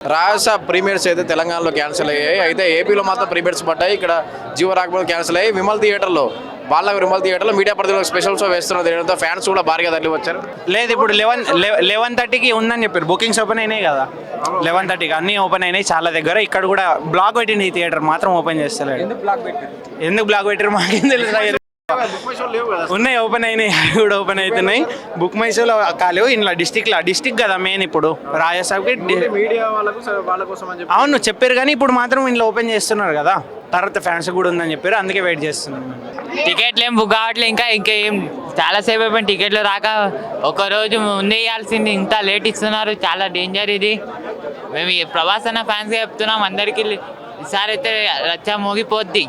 రాజస ప్రీమియర్స్ అయితే తెలంగాణలో క్యాన్సిల్ అయ్యాయి. అయితే ఏపీలో మాత్రం ప్రీమియర్స్ పడ్డాయి. ఇక్కడ జీవో రాకపోతే క్యాన్సిల్ అయ్యాయి. విమల్ థియేటర్లో విమల్ థియేటర్లో మీడియా ప్రతినిధులకు స్పెషల్ షో వేస్తున్నారు. దీనితో ఫ్యాన్స్ కూడా భారీగా తరలి వచ్చారు. లేదు, ఇప్పుడు 11:30కి ఉందని చెప్పారు. బుకింగ్స్ ఓపెన్ అయినాయి కదా, 11:30కి అన్నీ ఓపెన్ అయినాయి చాలా దగ్గర. ఇక్కడ కూడా బ్లాక్ పెట్టింది, ఈ థియేటర్ మాత్రం ఓపెన్ చేస్తలేదు. ఎందుకు బ్లాక్ పెట్టారు మాకేం తెలుసు. ఉన్నాయి, ఓపెన్ అయినాయి, కూడా ఓపెన్ అవుతున్నాయి. బుక్ మై షోలో కాలేవు, ఇంట్లో డిస్టిక్ కదా మెయిన్. ఇప్పుడు రాజసాబ్కి మీడియా వాళ్ళ కోసం అని చెప్పి అవును చెప్పారు, కానీ ఇప్పుడు మాత్రం ఇంట్లో ఓపెన్ చేస్తున్నారు కదా, తర్వాత ఫ్యాన్స్ కూడా ఉందని చెప్పారు, అందుకే వెయిట్ చేస్తున్నాం. టికెట్లు ఏం బుక్ కావట్లేదు, ఇంకా ఏం చాలాసేపు అయిపోయింది టికెట్లు రాక. ఒకరోజు ముందే ఇవ్వాల్సింది, ఇంత లేట్ ఇస్తున్నారు, చాలా డేంజర్ ఇది. మేము ప్రభాస్ అన్న ఫ్యాన్స్గా చెప్తున్నాం అందరికీ, ఈసారి అయితే రచ్చ మోగిపోద్ది.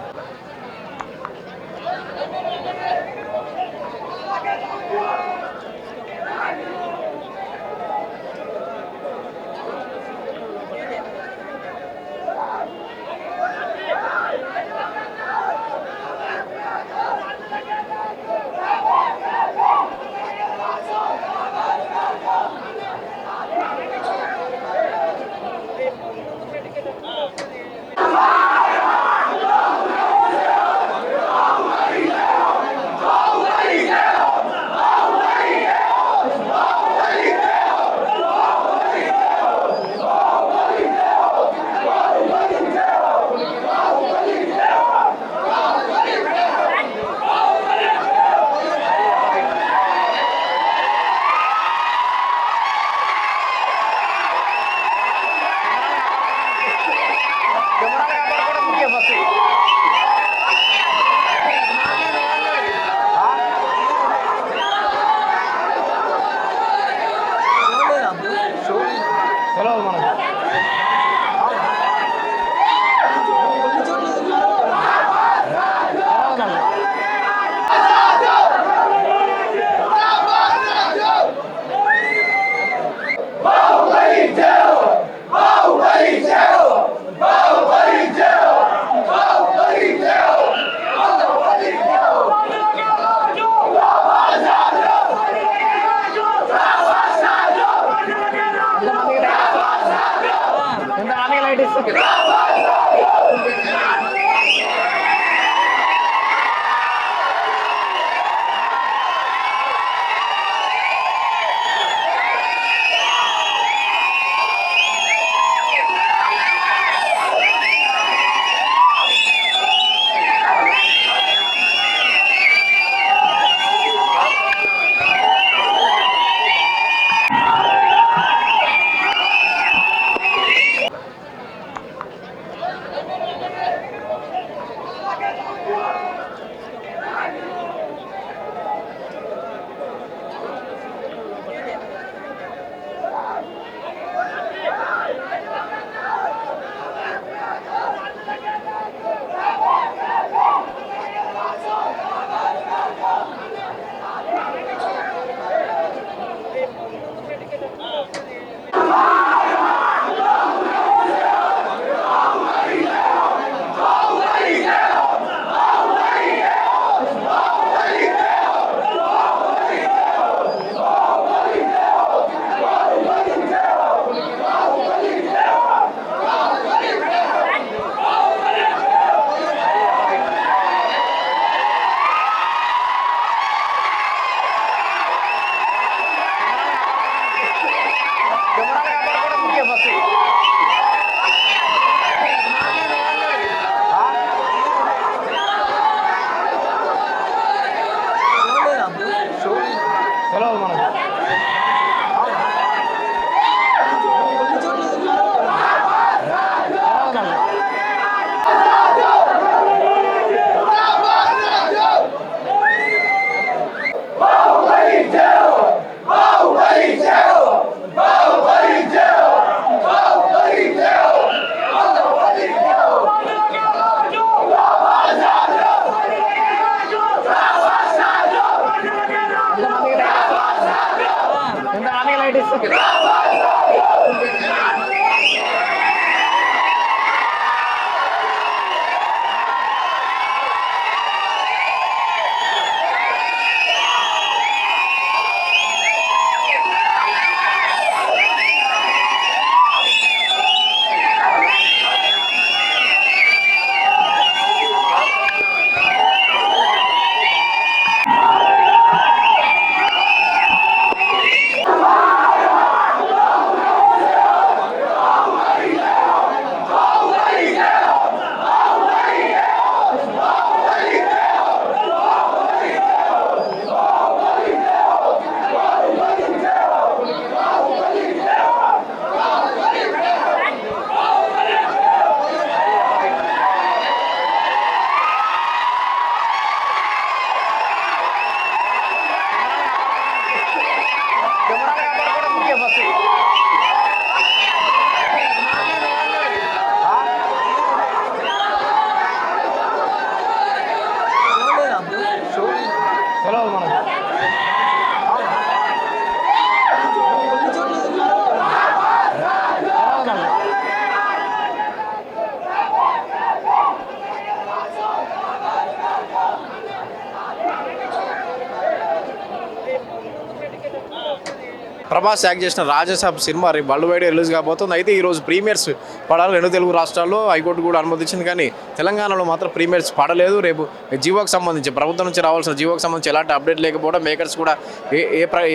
ప్రభాస్ యాక్ట్ చేసిన రాజసాబ్ సినిమా రేపు వరల్డ్ వైడ్ రిలీజ్ కాబోతుంది. అయితే ఈరోజు ప్రీమియర్స్ పడాలి 2 తెలుగు రాష్ట్రాల్లో హైకోర్టు కూడా అనుమతించింది. కానీ తెలంగాణలో మాత్రం ప్రీమియర్స్ పడలేదు. రేపు జీవోకి సంబంధించి ప్రభుత్వం నుంచి రావాల్సిన జీవోకి సంబంధించి ఎలాంటి అప్డేట్ లేకపోవడం, మేకర్స్ కూడా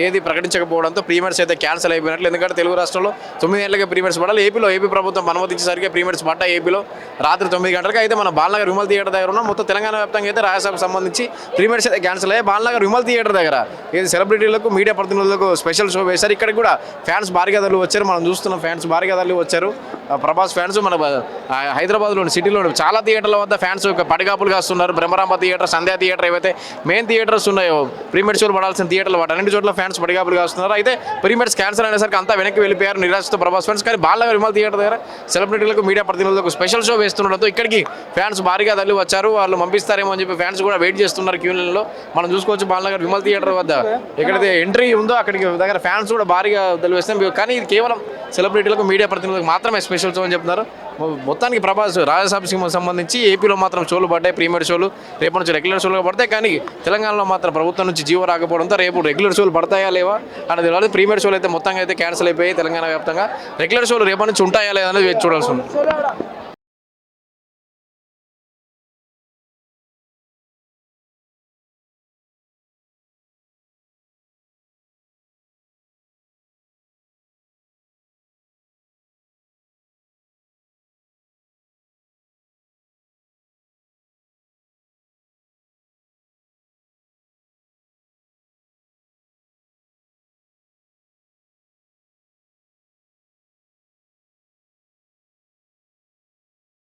ఏది ప్రకటించకపోవడంతో ప్రీమియర్స్ అయితే క్యాన్సిల్ అయిపోయినట్లు. ఎందుకంటే తెలుగు రాష్ట్రాల్లో 9 గంటలకే ప్రీమియర్స్ పడాలి. ఏపీ ప్రభుత్వం అనుమతించేసరికి ప్రీమియర్స్ పడ్డాయి ఏపీలో రాత్రి 9 గంటలకు. అయితే మన బాలనగర్ విమల్ థియేటర్ దగ్గర ఉన్న మొత్తం తెలంగాణ వ్యాప్తంగా అయితే రాజసాబ్కి సంబంధించి ప్రీమియర్స్ అయితే క్యాన్సిల్ అయ్యాయి. బాలనగర్ విమల్ థియేటర్ దగ్గర ఏది సెలబ్రిటీలకు మీడియా ప్రతినిధులకు స్పెషల్ షో వేశారు. ఇక్కడికి కూడా ఫ్యాన్స్ భారీగా తరలి వచ్చారు. మనం చూస్తున్నాం ఫ్యాన్స్ భారీగా తరలి వచ్చారు. ప్రభాస్ ఫ్యాన్స్ మన హైదరాబాద్లోని సిటీలోని చాలా థియేటర్ల వద్ద ఫ్యాన్స్ పడిగాపులు కాస్తున్నారు. బ్రహ్మరాంబ థియేటర్, సంధ్యా థియేటర్ ఏవైతే మెయిన్ థియేటర్స్ ఉన్నాయో ప్రీమియర్ షోలు పడాల్సిన థియేటర్లు వాటి అన్ని చోట్ల ఫ్యాన్స్ పడిగాపులు కాస్తున్నారు. అయితే ప్రీమియర్స్ క్యాన్సిల్ అయినసరికి అంతా వెనక్కి వెళ్ళిపోయారు నిరాశతో ప్రభాస్ ఫ్యాన్స్. కానీ బాలనగర్ విమల్ థియేటర్ దగ్గర సెలబ్రిటీలకు మీడియా ప్రతినిధులకు స్పెషల్ షో వేస్తుండడంతో ఇక్కడికి ఫ్యాన్స్ భారీగా తరలి వచ్చారు. వాళ్ళు పంపిస్తారేమో అని చెప్పి ఫ్యాన్స్ కూడా వెయిట్ చేస్తున్నారు క్యూలలో. మనం చూసుకోవచ్చు బాలనగర్ విమల్ థియేటర్ వద్ద ఎక్కడైతే ఎంట్రీ ఉందో అక్కడికి దగ్గర ఫ్యాన్స్ కూడా భారీగా తరలి వస్తాం. కానీ ఇది కేవలం సెలబ్రిటీలకు మీడియా ప్రతినిధులకు మాత్రమే స్పెషల్ షో అని చెప్తున్నారు. మొత్తానికి ప్రభాస్ రాజసాబ్ సినిమాకి సంబంధించి ఏపీలో మాత్రం షోలు పడ్డాయి, ప్రీమియర్ షోలు రేపటి నుంచి రెగ్యులర్ షోలుగా పడతాయి. కానీ తెలంగాణలో మాత్రం ప్రభుత్వం నుంచి జీవో రాకపోవడంతో రేపు రెగ్యులర్ షోలు పడతాయా లేవా అనేది తెలియదు. ప్రీమియర్ షోలు అయితే మొత్తంగా అయితే క్యాన్సిల్ అయిపోయి తెలంగాణ వ్యాప్తంగా రెగ్యులర్ షోలు రేపటి నుంచి ఉంటాయా లేదా అనేది చూడాల్సి ఉంది.